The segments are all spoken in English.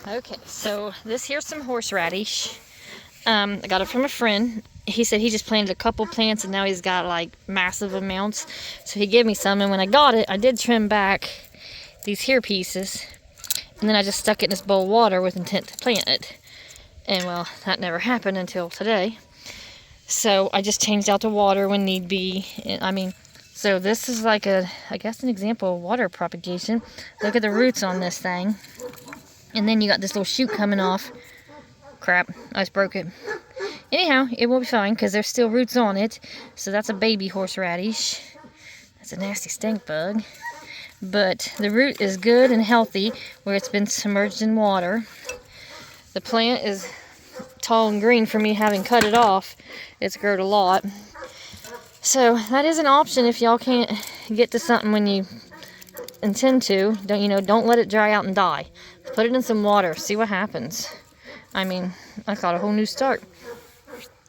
Okay, so this here's some horseradish. I got it from a friend. He said he just planted a couple plants and now he's got like massive amounts. So he gave me some, and when I got it, I did trim back these here pieces. And then I just stuck it in this bowl of water with intent to plant it. And well, that never happened until today. So I just changed out the water when need be. So this is like I guess an example of water propagation. Look at the roots on this thing. And then you got this little shoot coming off. Crap, I just broke it. Anyhow, it will be fine because there's still roots on it. So that's a baby horseradish. That's a nasty stink bug. But the root is good and healthy where it's been submerged in water. The plant is tall and green for me having cut it off. It's grown a lot. So that is an option if y'all can't get to something when you intend to. Don't let it dry out and die. Put it in some water, see what happens. I got a whole new start.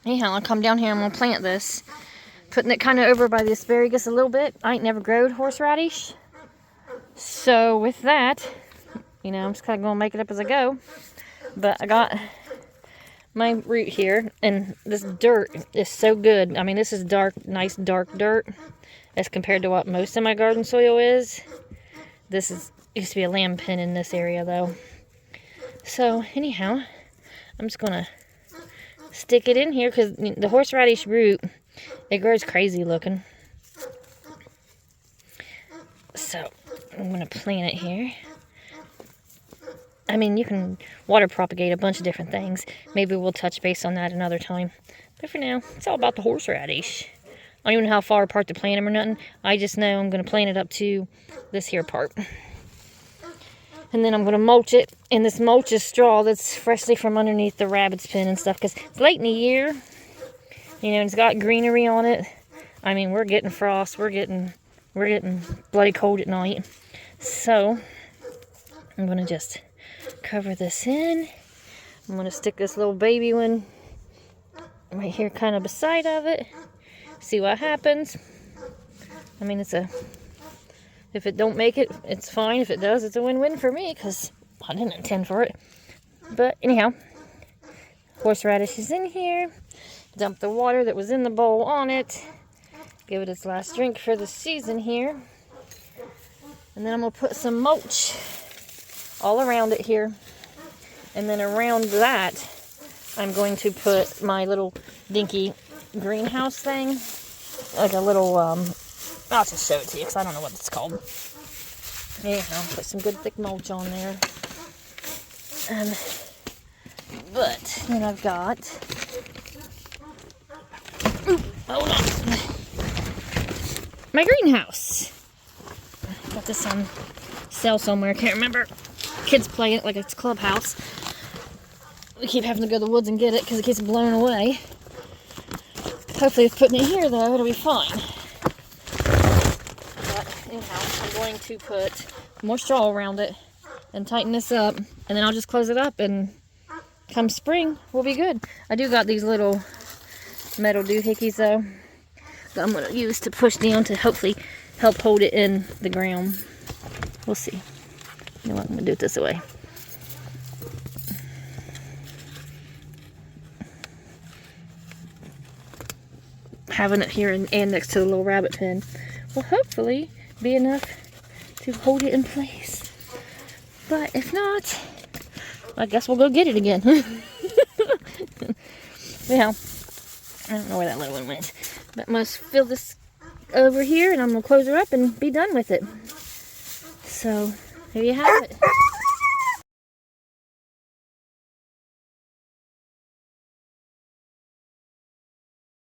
Anyhow, I'll come down here and I'm gonna plant this. Putting it kind of over by the asparagus a little bit. I ain't never growed horseradish. So with that, I'm just kind of gonna make it up as I go. But I got my root here, and this dirt is so good. This is nice dark dirt as compared to what most of my garden soil is. Used to be a lamb pen in this area though. So anyhow, I'm just gonna stick it in here because the horseradish root, it grows crazy looking. So I'm gonna plant it here. You can water propagate a bunch of different things. Maybe we'll touch base on that another time. But for now, it's all about the horseradish. I don't even know how far apart to plant them or nothing. I just know I'm going to plant it up to this here part. And then I'm going to mulch it. And this mulch is straw that's freshly from underneath the rabbit's pen and stuff. Because it's late in the year. It's got greenery on it. We're getting frost. We're getting bloody cold at night. So I'm going to just cover this in. I'm going to stick this little baby one right here kind of beside of it. See what happens. If it don't make it, it's fine. If it does, it's a win-win for me because I didn't intend for it. But anyhow, horseradish is in here. Dump the water that was in the bowl on it. Give it its last drink for the season here. And then I'm going to put some mulch all around it here. And then around that, I'm going to put my little dinky greenhouse thing. Like a little, I'll just show it to you because I don't know what it's called. Anyhow, put some good thick mulch on there. But then I've got, hold on, my greenhouse. Got this on sale somewhere, I can't remember. Kids play it like it's a clubhouse. We keep having to go to the woods and get it because it keeps blowing away. Hopefully with putting it here though, it'll be fine. But anyhow, I'm going to put more straw around it and tighten this up, and then I'll just close it up, and come spring, we'll be good. I do got these little metal doohickeys though that I'm going to use to push down to hopefully help hold it in the ground. We'll see. You know what, I'm going to do it this way. Having it here and next to the little rabbit pen will hopefully be enough to hold it in place. But if not, I guess we'll go get it again. Well, I don't know where that little one went. But I'm going to fill this over here, and I'm going to close her up and be done with it. So, there you have it.